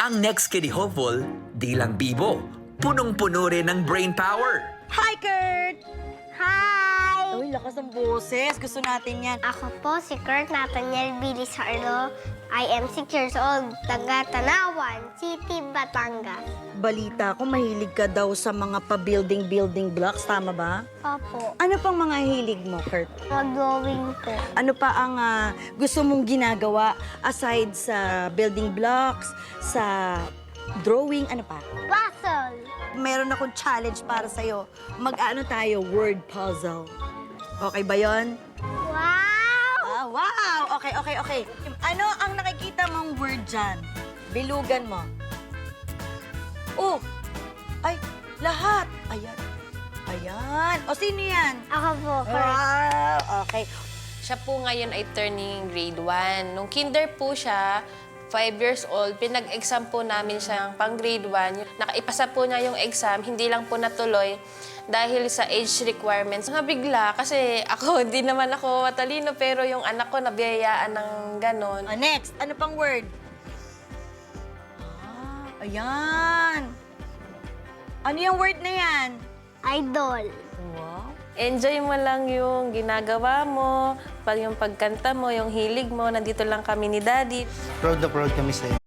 Ang next Kitty Hopeful, di lang bibo, punong-puno rin ng brain power. Hi, Kurt! Hi! Uy, lakas ng boses. Gusto natin yan. Ako po si Kurt Nathaniel Bilis Harlo. I am 6 years old, taga Tanawan City, Batangas. Balita ko, mahilig ka daw sa mga pa-building blocks. Tama ba? Opo, Ano pang mga hilig mo, Kurt? mag-drawing po. Ano pa ang gusto mong ginagawa aside sa building blocks, sa drawing, ano pa? Puzzle! Meron akong challenge para sa'yo. Mag-ano tayo, word puzzle. Okay ba yon? Wow! Ah, wow! Okay. Ano ang nakikita mong word dyan? Bilugan mo. Oh! Ay, lahat! Ayan. O, sino yan? Ako po, Kurt. Wow! Okay. Siya po ngayon ay turning grade 1. Nung kinder po siya, 5 years old, pinag-exam po namin siya pang grade 1. Nakaipasa po niya yung exam, hindi lang po natuloy dahil sa age requirements. Nabigla kasi ako, hindi naman ako matalino, pero yung anak ko nabiyayaan ng ganon. Next, ano pang word? Ayan. Ano yung word na yan? Idol. Wow. Enjoy mo lang yung ginagawa mo, yung pagkanta mo, yung hilig mo. Nandito lang kami ni Daddy. Proud na proud kami sa'yo.